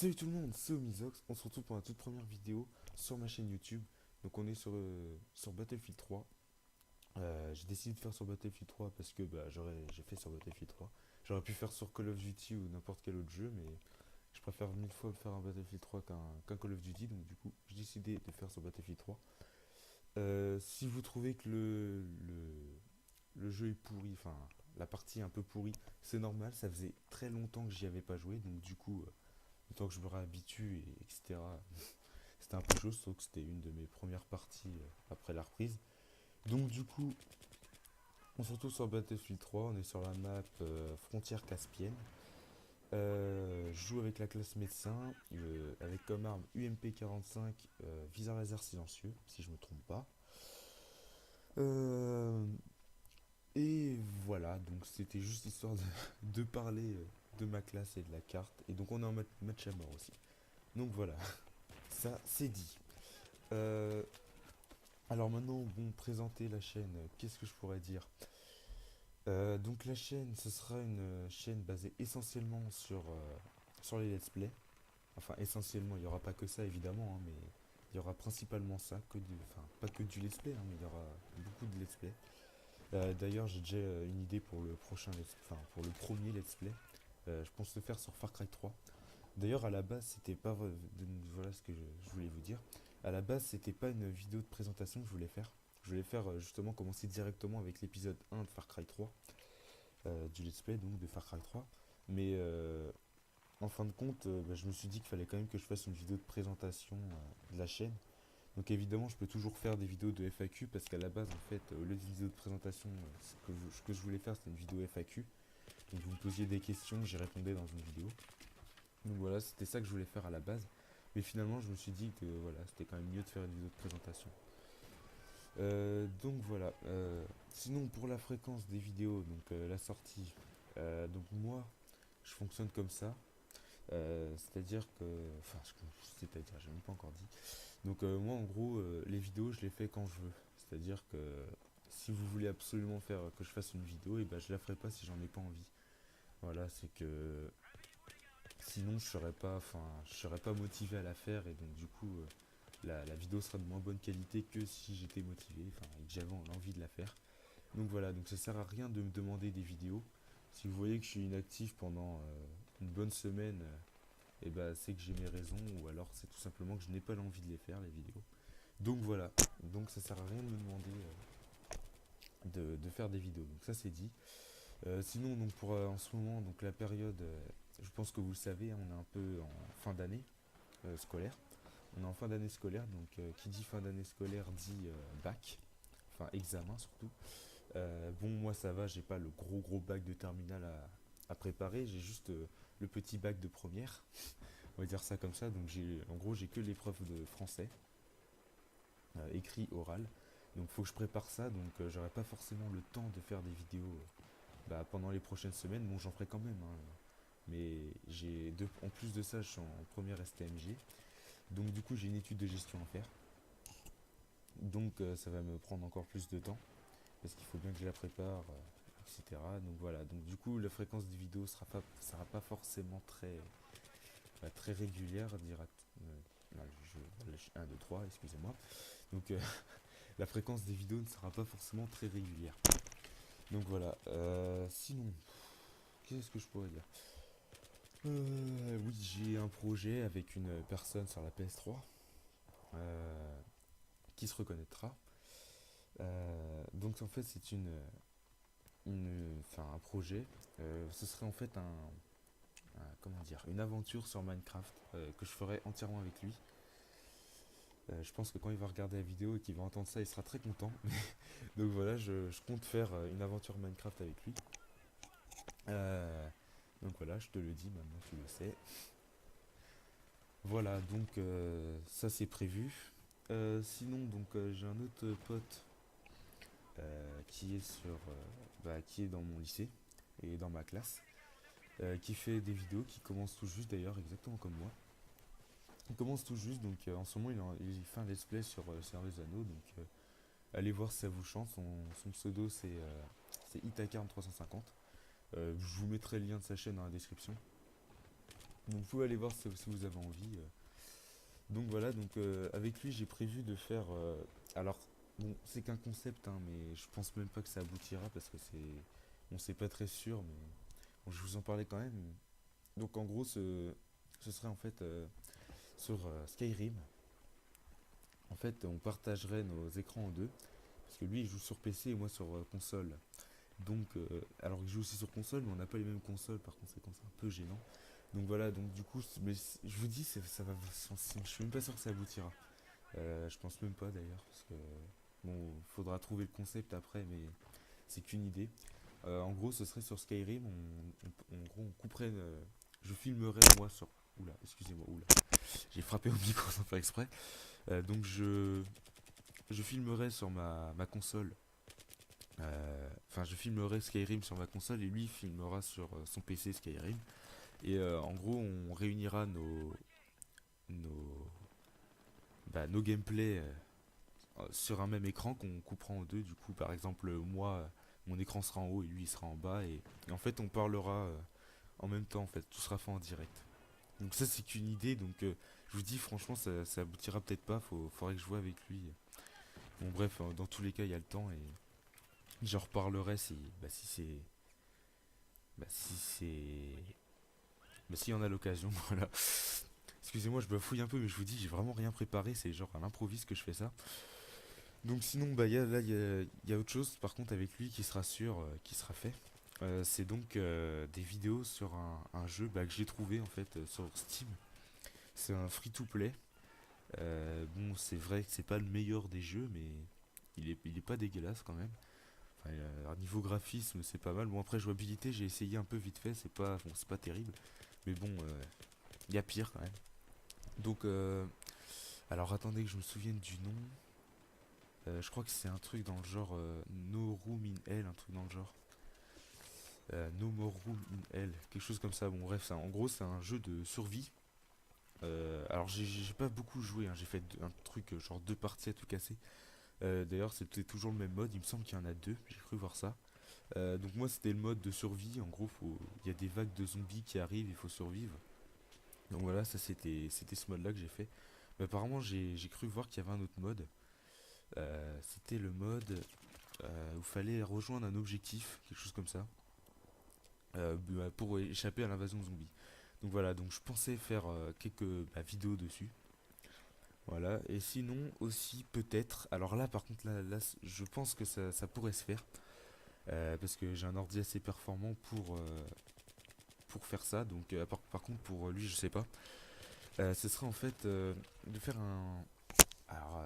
Salut tout le monde, c'est Omizox. On se retrouve pour la toute première vidéo sur ma chaîne YouTube. Donc on est sur Battlefield 3. J'ai décidé de faire sur Battlefield 3 parce que j'ai fait sur Battlefield 3. J'aurais pu faire sur Call of Duty ou n'importe quel autre jeu, mais je préfère mille fois faire un Battlefield 3 qu'un Call of Duty. Donc du coup, j'ai décidé de faire sur Battlefield 3. Si vous trouvez que le jeu est pourri, enfin la partie est un peu pourrie, c'est normal. Ça faisait très longtemps que j'y avais pas joué, donc du coup, le temps que je me réhabitue, etc. C'était un peu chaud, sauf que c'était une de mes premières parties après la reprise. Donc du coup, on se retrouve sur Battlefield 3, on est sur la map frontière caspienne. Je joue avec la classe médecin, avec comme arme UMP 45, viseur laser silencieux, si je me trompe pas. Euh, et voilà, donc c'était juste histoire de parler de ma classe et de la carte. Et donc on est en match à mort aussi. Donc voilà, ça c'est dit. Euh, Alors maintenant, bon, présenter la chaîne, qu'est-ce que je pourrais dire? Donc la chaîne, ce sera une chaîne basée essentiellement sur les let's play. Enfin, essentiellement, il n'y aura pas que ça évidemment, hein, mais il y aura principalement ça, enfin, pas que du let's play, hein, mais il y aura beaucoup de let's play. D'ailleurs, j'ai déjà une idée pour le prochain enfin, pour le premier let's play. Je pense le faire sur Far Cry 3. D'ailleurs, à la base, c'était pas voilà ce que je voulais vous dire. À la base, c'était pas une vidéo de présentation que je voulais faire. Je voulais faire justement commencer directement avec l'épisode 1 de Far Cry 3, du let's play donc de Far Cry 3. Mais en fin de compte, je me suis dit qu'il fallait quand même que je fasse une vidéo de présentation de la chaîne. Donc évidemment, je peux toujours faire des vidéos de FAQ parce qu'à la base, en fait, au lieu d'une vidéo de présentation, ce que je voulais faire, c'était une vidéo FAQ. Donc vous me posiez des questions, j'y répondais dans une vidéo. Donc voilà, c'était ça que je voulais faire à la base. Mais finalement, je me suis dit que voilà, c'était quand même mieux de faire une vidéo de présentation. Donc voilà. Sinon, pour la fréquence des vidéos, donc la sortie, donc moi, je fonctionne comme ça. C'est-à-dire que. Enfin, c'est-à-dire, j'ai même pas encore dit. Donc moi, en gros, les vidéos, je les fais quand je veux. C'est-à-dire que si vous voulez absolument faire que je fasse une vidéo, et ben je la ferai pas si j'en ai pas envie. Voilà, c'est que sinon, je serais pas motivé à la faire et donc du coup, la vidéo sera de moins bonne qualité que si j'étais motivé, enfin, et que j'avais l'envie de la faire. Donc voilà, donc ça sert à rien de me demander des vidéos. Si vous voyez que je suis inactif pendant une bonne semaine, et ben c'est que j'ai mes raisons ou alors c'est tout simplement que je n'ai pas l'envie de les faire les vidéos. Donc voilà, donc ça sert à rien de me demander de faire des vidéos. Donc ça c'est dit. Sinon donc pour en ce moment donc la période, je pense que vous le savez, hein, on est un peu en fin d'année scolaire. On est en fin d'année scolaire, donc qui dit fin d'année scolaire dit bac, enfin examen surtout. Bon, moi ça va, j'ai pas le gros bac de terminale à préparer, j'ai juste le petit bac de première, on va dire ça comme ça. Donc en gros, j'ai que l'épreuve de français, écrit, oral. Donc faut que je prépare ça, donc j'aurai pas forcément le temps de faire des vidéos pendant les prochaines semaines. Bon, j'en ferai quand même, hein, mais en plus de ça, je suis en première STMG. Donc du coup, j'ai une étude de gestion à faire. Donc ça va me prendre encore plus de temps parce qu'il faut bien que je la prépare, etc. Donc voilà, donc du coup la fréquence des vidéos sera pas forcément très régulière, non, 1, 2, 3, excusez-moi. Donc la fréquence des vidéos ne sera pas forcément très régulière. Donc voilà, sinon, qu'est-ce que je pourrais dire? Oui, j'ai un projet avec une personne sur la PS3 qui se reconnaîtra. Donc en fait c'est enfin, un projet. Ce serait en fait comment dire, une aventure sur Minecraft que je ferai entièrement avec lui. Je pense que quand il va regarder la vidéo et qu'il va entendre ça, il sera très content. Donc voilà, je compte faire une aventure Minecraft avec lui. Euh, donc voilà, je te le dis, maintenant tu le sais. Voilà, donc ça c'est prévu. Sinon, donc j'ai un autre pote qui est qui est dans mon lycée et dans ma classe, qui fait des vidéos, qui commence tout juste d'ailleurs, exactement comme moi. Il commence tout juste, donc en ce moment il fait un let's play sur Seigneur des Anneaux, donc allez voir si ça vous chante. Son pseudo c'est Itacarn350. Je vous mettrai le lien de sa chaîne dans la description. Donc vous pouvez aller voir si vous avez envie. Donc voilà, donc avec lui j'ai prévu de faire... alors, bon, c'est qu'un concept, hein, mais je pense même pas que ça aboutira parce que c'est... Bon, c'est pas très sûr, mais bon, je vous en parlais quand même. Donc en gros, ce serait en fait sur Skyrim. En fait, on partagerait nos écrans en deux. Parce que lui, il joue sur PC et moi sur console. Donc, alors il joue aussi sur console, mais on n'a pas les mêmes consoles, par conséquent, c'est un peu gênant. Donc voilà, donc du coup, mais je vous dis, ça va, je suis même pas sûr que ça aboutira. Je pense même pas d'ailleurs, parce que bon, faudra trouver le concept après, mais c'est qu'une idée. En gros, ce serait sur Skyrim, en gros, on couperait, je filmerais moi sur. Oula, excusez-moi, oula, j'ai frappé au micro sans faire exprès. Donc je filmerais sur ma console. Enfin, je filmerai Skyrim sur ma console et lui filmera sur son PC Skyrim. Et en gros, on réunira nos, nos gameplays sur un même écran qu'on coupera en deux. Du coup, par exemple, moi, mon écran sera en haut et lui il sera en bas. Et en fait, on parlera en même temps. En fait, tout sera fait en direct. Donc ça, c'est qu'une idée. Donc je vous dis, franchement, ça aboutira peut-être pas. Faudrait que je vois avec lui. Bon, bref, dans tous les cas, il y a le temps et j'en reparlerai si c'est si c'est s'il y en a l'occasion. Voilà. Excusez-moi, je bafouille un peu, mais je vous dis, j'ai vraiment rien préparé. C'est genre à l'improviste que je fais ça. Donc sinon, bah, y a autre chose, par contre, avec lui qui sera sûr, qui sera fait. C'est donc des vidéos sur un jeu que j'ai trouvé en fait sur Steam. C'est un free-to-play. Bon, c'est vrai que c'est pas le meilleur des jeux, mais il est pas dégueulasse quand même. Enfin, alors, niveau graphisme, c'est pas mal. Bon, après, jouabilité, j'ai essayé un peu vite fait. C'est pas terrible. Mais bon, il y a pire quand même. Donc, alors attendez que je me souvienne du nom. Je crois que c'est un truc dans le genre No Room in Hell, un truc dans le genre. No More Room in Hell, quelque chose comme ça. Bon, bref, en gros, c'est un jeu de survie. Alors, j'ai pas beaucoup joué, hein. J'ai fait un truc genre deux parties à tout casser. D'ailleurs, c'était toujours le même mode. Il me semble qu'il y en a deux. J'ai cru voir ça. Donc, moi, c'était le mode de survie. En gros, il y a des vagues de zombies qui arrivent, il faut survivre. Donc, voilà, ça c'était ce mode là que j'ai fait. Mais apparemment, j'ai cru voir qu'il y avait un autre mode. C'était le mode où il fallait rejoindre un objectif, quelque chose comme ça, pour échapper à l'invasion zombie. Donc voilà, donc je pensais faire quelques vidéos dessus. Voilà, et sinon aussi peut-être, alors là par contre là je pense que ça pourrait se faire, parce que j'ai un ordi assez performant pour faire ça, donc par contre pour lui je sais pas. Ce serait en fait de faire un... Alors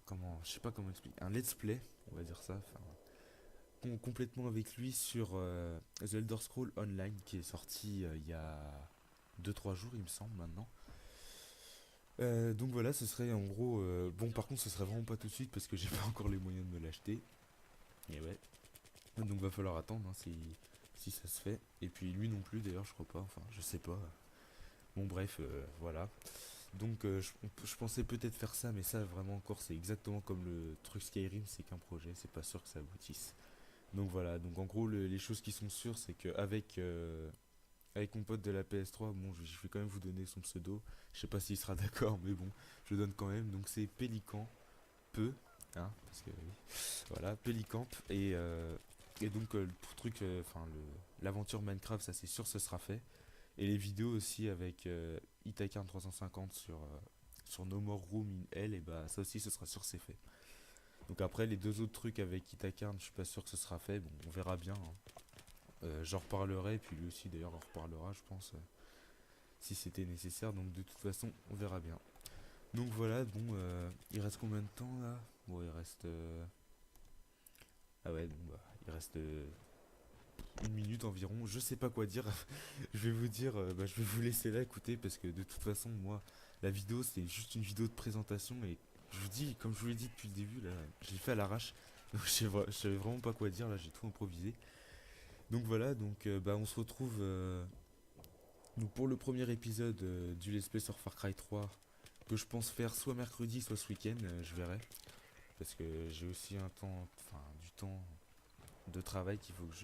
comment, je sais pas comment expliquer, un let's play, on va dire ça, enfin, complètement avec lui sur The Elder Scrolls Online qui est sorti il y a deux trois jours il me semble maintenant. Donc voilà, ce serait en gros... bon par contre ce serait vraiment pas tout de suite parce que j'ai pas encore les moyens de me l'acheter. Et ouais. Donc va falloir attendre hein, si ça se fait. Et puis lui non plus d'ailleurs je crois pas, enfin je sais pas. Bon bref, voilà. Donc je pensais peut-être faire ça, mais ça vraiment encore c'est exactement comme le truc Skyrim, c'est qu'un projet, c'est pas sûr que ça aboutisse. Donc voilà, donc en gros les choses qui sont sûres c'est qu'avec avec mon pote de la PS3, bon je vais quand même vous donner son pseudo, je sais pas s'il sera d'accord mais bon, je le donne quand même, donc c'est Pélican, peu, hein, parce que oui, voilà, Pélicamp, et donc le truc, enfin l'aventure Minecraft ça c'est sûr ce sera fait, et les vidéos aussi avec Itacarn 350 sur No More Room in Hell, et bah ça aussi ce sera sûr c'est fait. Donc après les deux autres trucs avec Itacarn, je suis pas sûr que ce sera fait, bon on verra bien, hein. J'en reparlerai, puis lui aussi d'ailleurs en reparlera, je pense, si c'était nécessaire. Donc de toute façon, on verra bien. Donc voilà, bon, il reste combien de temps là? Bon, il reste. Ah ouais, bon, bah, il reste une minute environ. Je sais pas quoi dire. Je vais vous dire, je vais vous laisser là écouter parce que de toute façon, moi, la vidéo c'est juste une vidéo de présentation et je vous dis, comme je vous l'ai dit depuis le début, là, je l'ai fait à l'arrache. Donc je savais vraiment pas quoi dire là, j'ai tout improvisé. Donc voilà, donc on se retrouve donc pour le premier épisode du Let's Play sur Far Cry 3 que je pense faire soit mercredi soit ce week-end, je verrai. Parce que j'ai aussi un temps, enfin du temps de travail qu'il faut que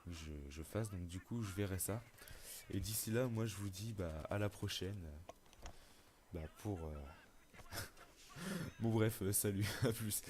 je fasse, donc du coup je verrai ça. Et d'ici là, moi je vous dis bah à la prochaine. Bah pour bon bref, salut, à plus.